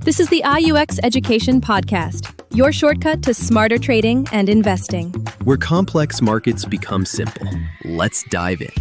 This is the IUX Education Podcast, your shortcut to smarter trading and investing. Where complex markets become simple. Let's dive in.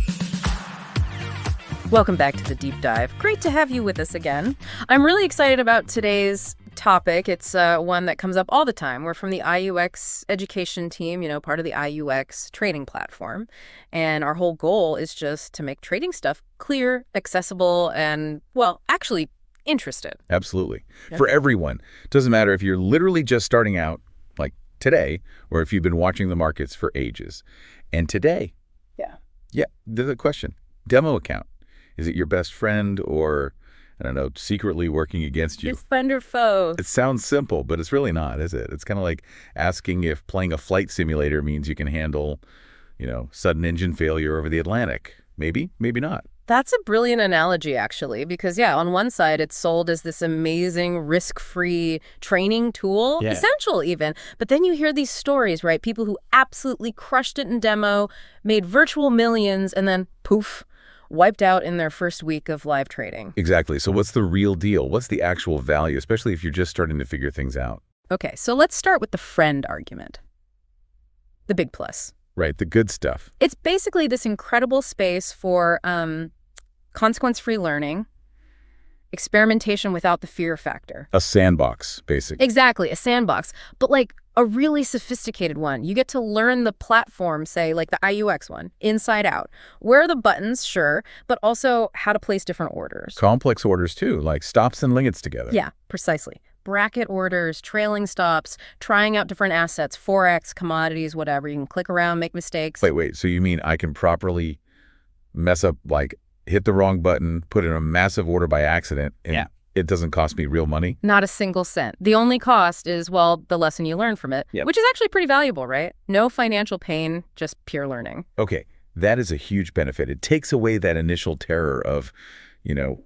Welcome back to the Deep Dive. Great to have you with us again. I'm really excited about today's topic. It's one that comes up all the time. We're from the IUX education team, part of the IUX trading platform. And our whole goal is just to make trading stuff clear, accessible, and, actually interested. Absolutely. Yep. For everyone. Doesn't matter if you're literally just starting out, like today, or if you've been watching the markets for ages. And today, there's a question. Demo account. Is it your best friend or, I don't know, secretly working against you? Your friend or foe. It sounds simple, but it's really not, is it? It's kind of like asking if playing a flight simulator means you can handle, sudden engine failure over the Atlantic. Maybe, maybe not. That's a brilliant analogy, actually, because, on one side, it's sold as this amazing risk-free training tool, essential even. But then you hear these stories, right? People who absolutely crushed it in demo, made virtual millions, and then poof, wiped out in their first week of live trading. Exactly. So what's the real deal? What's the actual value, especially if you're just starting to figure things out? Okay, so let's start with the friend argument. The big plus. Right, the good stuff. It's basically this incredible space for consequence-free learning, experimentation without the fear factor. A sandbox, basically. Exactly, a sandbox, but like a really sophisticated one. You get to learn the platform, say, like the IUX one, inside out. Where are the buttons? Sure, but also how to place different orders. Complex orders, too, like stops and limits together. Yeah, precisely. Bracket orders, trailing stops, trying out different assets, Forex, commodities, whatever. You can click around, make mistakes. Wait, so you mean I can properly mess up, like hit the wrong button, put in a massive order by accident, and it doesn't cost me real money? Not a single cent. The only cost is, the lesson you learn from it, which is actually pretty valuable, right? No financial pain, just pure learning. Okay, that is a huge benefit. It takes away that initial terror of,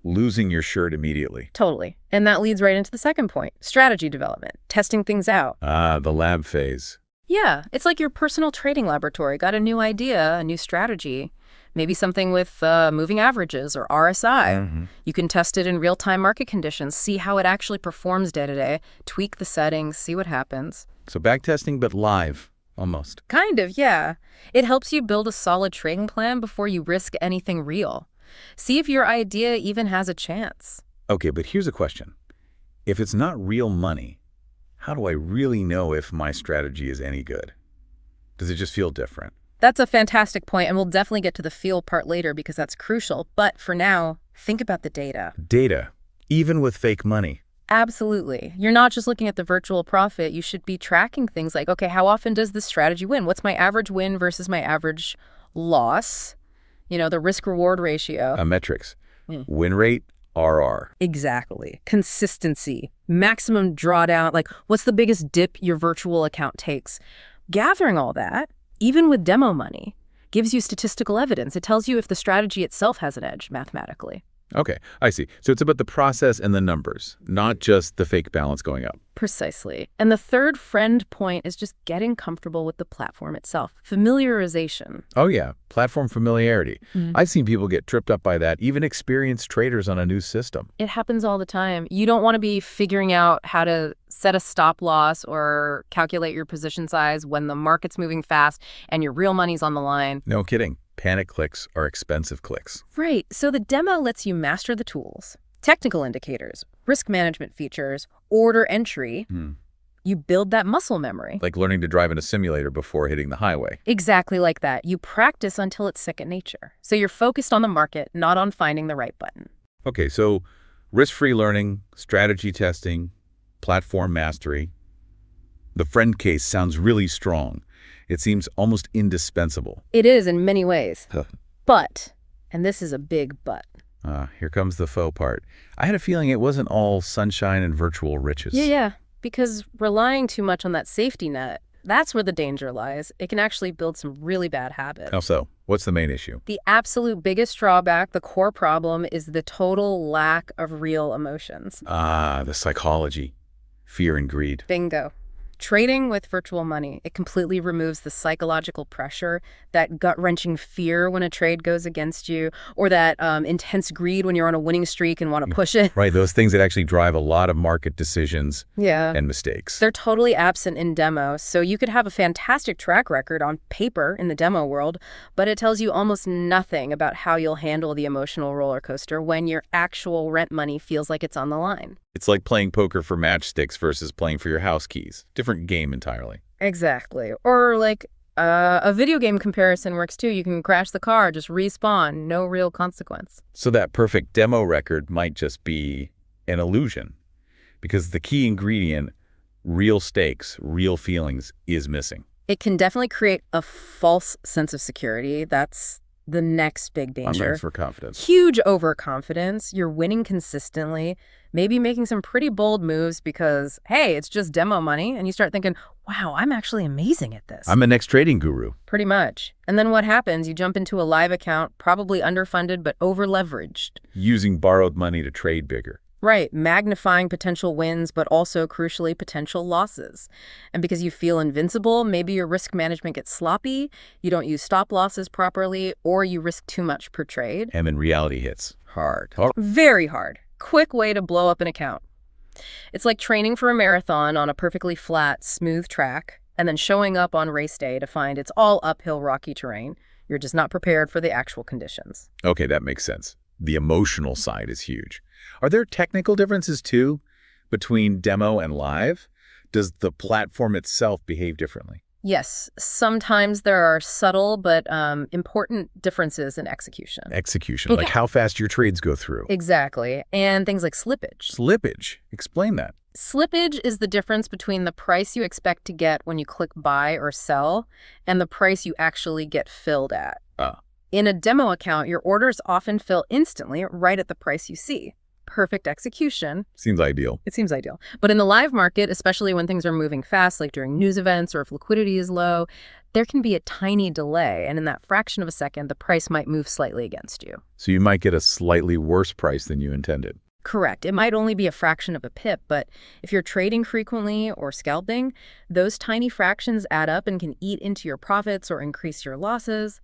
losing your shirt immediately. Totally. And that leads right into the second point, strategy development, testing things out. Ah, the lab phase. Yeah, it's like your personal trading laboratory. Got a new idea, a new strategy. Maybe something with moving averages or RSI. Mm-hmm. You can test it in real-time market conditions, see how it actually performs day to day, tweak the settings, see what happens. So backtesting, but live, almost. Kind of, yeah. It helps you build a solid trading plan before you risk anything real. See if your idea even has a chance. Okay, but here's a question. If it's not real money, how do I really know if my strategy is any good? Does it just feel different? That's a fantastic point, and we'll definitely get to the feel part later because that's crucial. But for now, think about the data. Data, even with fake money. Absolutely. You're not just looking at the virtual profit. You should be tracking things like, okay, how often does this strategy win? What's my average win versus my average loss? The risk-reward ratio. Metrics. Win rate, RR. Exactly. Consistency. Maximum drawdown. Like, what's the biggest dip your virtual account takes? Gathering all that, even with demo money, gives you statistical evidence. It tells you if the strategy itself has an edge mathematically. Okay, I see. So it's about the process and the numbers, not just the fake balance going up. Precisely. And the third friend point is just getting comfortable with the platform itself. Familiarization. Oh, yeah. Platform familiarity. I've seen people get tripped up by that, even experienced traders on a new system. It happens all the time. You don't want to be figuring out how to set a stop loss or calculate your position size when the market's moving fast and your real money's on the line. No kidding. Panic clicks are expensive clicks. Right. So the demo lets you master the tools, technical indicators, risk management features, order entry. You build that muscle memory. Like learning to drive in a simulator before hitting the highway. Exactly like that. You practice until it's second nature. So you're focused on the market, not on finding the right button. Okay, so risk-free learning, strategy testing, platform mastery. The friend case sounds really strong. It seems almost indispensable. It is in many ways. But, and this is a big but. Here comes the faux part. I had a feeling it wasn't all sunshine and virtual riches. Yeah, because relying too much on that safety net, that's where the danger lies. It can actually build some really bad habits. How so? What's the main issue? The absolute biggest drawback, the core problem, is the total lack of real emotions. The psychology, fear and greed. Bingo. Trading with virtual money, it completely removes the psychological pressure, that gut-wrenching fear when a trade goes against you, or that intense greed when you're on a winning streak and want to push it. Right, those things that actually drive a lot of market decisions Yeah. and mistakes. They're totally absent in demo, so you could have a fantastic track record on paper in the demo world, but it tells you almost nothing about how you'll handle the emotional roller coaster when your actual rent money feels like it's on the line. It's like playing poker for matchsticks versus playing for your house keys. Different game entirely. Exactly. Or like a video game comparison works too. You can crash the car, just respawn, no real consequence. So that perfect demo record might just be an illusion because the key ingredient, real stakes, real feelings, is missing. It can definitely create a false sense of security. That's the next big danger. For confidence. Huge overconfidence. You're winning consistently, maybe making some pretty bold moves because, hey, it's just demo money. And you start thinking, wow, I'm actually amazing at this. I'm a next trading guru. Pretty much. And then what happens? You jump into a live account, probably underfunded but over-leveraged. Using borrowed money to trade bigger. Right, magnifying potential wins, but also, crucially, potential losses. And because you feel invincible, maybe your risk management gets sloppy, you don't use stop losses properly, or you risk too much per trade. And then reality hits hard. Very hard. Quick way to blow up an account. It's like training for a marathon on a perfectly flat, smooth track, and then showing up on race day to find it's all uphill, rocky terrain. You're just not prepared for the actual conditions. Okay, that makes sense. The emotional side is huge. Are there technical differences, too, between demo and live? Does the platform itself behave differently? Yes, sometimes there are subtle but important differences in execution. Execution, like how fast your trades go through. Exactly, and things like slippage. Slippage. Explain that. Slippage is the difference between the price you expect to get when you click buy or sell and the price you actually get filled at. In a demo account, your orders often fill instantly right at the price you see. Perfect execution. Seems ideal. It seems ideal. But in the live market, especially when things are moving fast, like during news events or if liquidity is low, there can be a tiny delay. And in that fraction of a second, the price might move slightly against you. So you might get a slightly worse price than you intended. Correct. It might only be a fraction of a pip, but if you're trading frequently or scalping, those tiny fractions add up and can eat into your profits or increase your losses.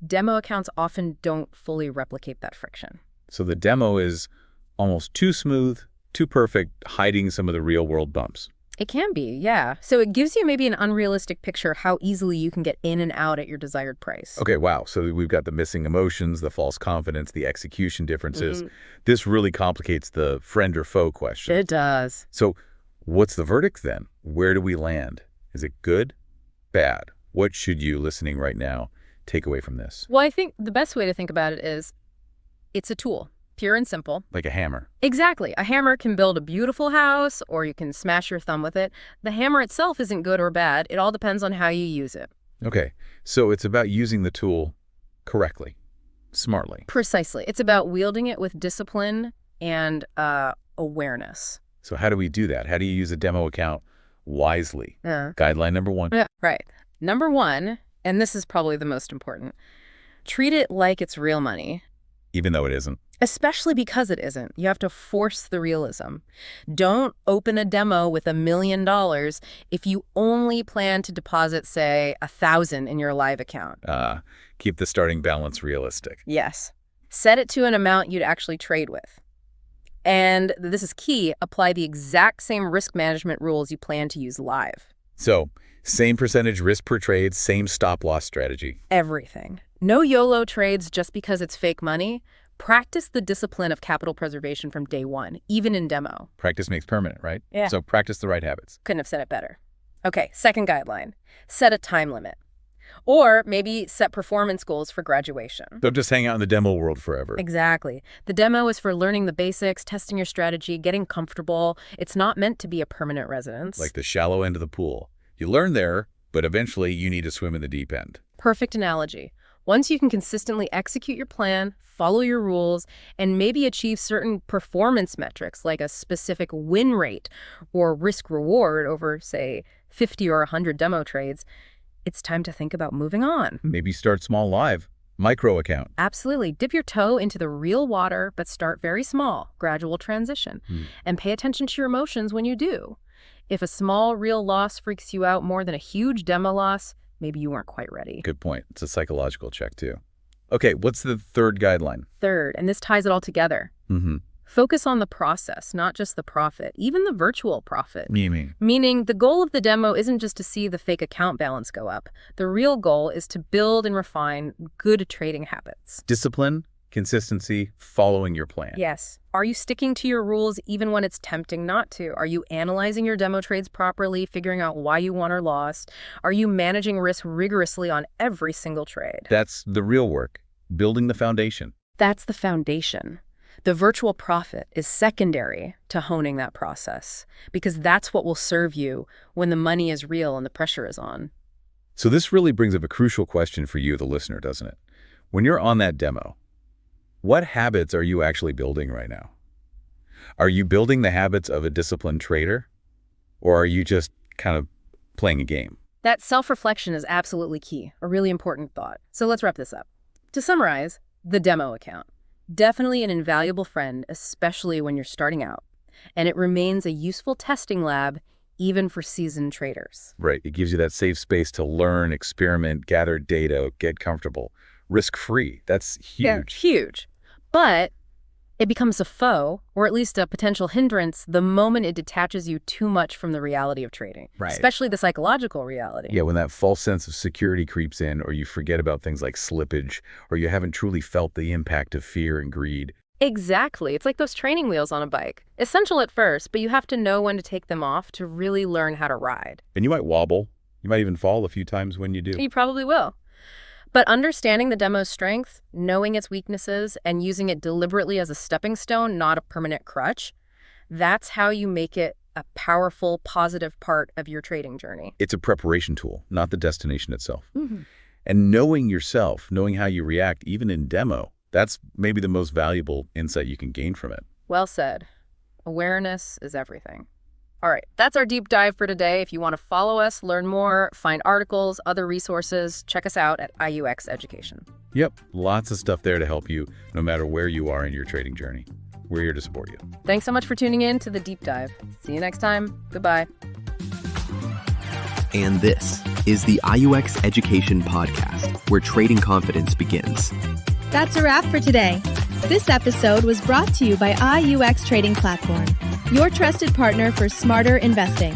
Demo accounts often don't fully replicate that friction. So the demo is almost too smooth, too perfect, hiding some of the real-world bumps. It can be, yeah. So it gives you maybe an unrealistic picture how easily you can get in and out at your desired price. Okay, wow. So we've got the missing emotions, the false confidence, the execution differences. This really complicates the friend or foe question. It does. So what's the verdict then? Where do we land? Is it good? Bad? What should you, listening right now, take away from this? Well, I think the best way to think about it is it's a tool. Pure and simple. Like a hammer. Exactly. A hammer can build a beautiful house, or you can smash your thumb with it. The hammer itself isn't good or bad. It all depends on how you use it. Okay. So it's about using the tool correctly, smartly. Precisely. It's about wielding it with discipline and awareness. So how do we do that? How do you use a demo account wisely? Guideline number 1. Yeah, right. Number 1, and this is probably the most important, treat it like it's real money. Even though it isn't. Especially because it isn't. You have to force the realism. Don't open a demo with $1 million if you only plan to deposit, say, 1,000 in your live account. Keep the starting balance realistic. Yes. Set it to an amount you'd actually trade with. And this is key, apply the exact same risk management rules you plan to use live. So, same percentage risk per trade, same stop-loss strategy. Everything. No YOLO trades just because it's fake money. Practice the discipline of capital preservation from day one, even in demo. Practice makes permanent, right? Yeah. So practice the right habits. Couldn't have said it better. Okay, second guideline. Set a time limit. Or maybe set performance goals for graduation. Don't just hang out in the demo world forever. Exactly. The demo is for learning the basics, testing your strategy, getting comfortable. It's not meant to be a permanent residence. Like the shallow end of the pool. You learn there, but eventually you need to swim in the deep end. Perfect analogy. Once you can consistently execute your plan, follow your rules, and maybe achieve certain performance metrics like a specific win rate or risk reward over, say, 50 or 100 demo trades, it's time to think about moving on. Maybe start small live, micro account. Absolutely. Dip your toe into the real water, but start very small, gradual transition. And pay attention to your emotions when you do. If a small real loss freaks you out more than a huge demo loss, maybe you weren't quite ready. Good point. It's a psychological check, too. Okay, what's the third guideline? Third, and this ties it all together. Focus on the process, not just the profit, even the virtual profit. Meaning the goal of the demo isn't just to see the fake account balance go up. The real goal is to build and refine good trading habits. Discipline, consistency, following your plan. Yes. Are you sticking to your rules even when it's tempting not to? Are you analyzing your demo trades properly, figuring out why you won or lost? Are you managing risk rigorously on every single trade? That's the real work, building the foundation. That's the foundation. The virtual profit is secondary to honing that process, because that's what will serve you when the money is real and the pressure is on. So this really brings up a crucial question for you, the listener, doesn't it? When you're on that demo, what habits are you actually building right now? Are you building the habits of a disciplined trader, or are you just kind of playing a game? That self-reflection is absolutely key, a really important thought. So let's wrap this up. To summarize, the demo account. Definitely an invaluable friend, especially when you're starting out. And it remains a useful testing lab, even for seasoned traders. Right. It gives you that safe space to learn, experiment, gather data, get comfortable. Risk-free. That's huge. Yeah, huge. But it becomes a foe, or at least a potential hindrance, the moment it detaches you too much from the reality of trading. Right. Especially the psychological reality. Yeah, when that false sense of security creeps in, or you forget about things like slippage, or you haven't truly felt the impact of fear and greed. Exactly. It's like those training wheels on a bike. Essential at first, but you have to know when to take them off to really learn how to ride. And you might wobble. You might even fall a few times when you do. You probably will. But understanding the demo's strength, knowing its weaknesses, and using it deliberately as a stepping stone, not a permanent crutch, that's how you make it a powerful, positive part of your trading journey. It's a preparation tool, not the destination itself. And knowing yourself, knowing how you react, even in demo, that's maybe the most valuable insight you can gain from it. Well said. Awareness is everything. All right, that's our deep dive for today. If you want to follow us, learn more, find articles, other resources, check us out at IUX Education. Yep, lots of stuff there to help you no matter where you are in your trading journey. We're here to support you. Thanks so much for tuning in to the deep dive. See you next time. Goodbye. And this is the IUX Education Podcast, where trading confidence begins. That's a wrap for today. This episode was brought to you by IUX Trading Platform, your trusted partner for smarter investing.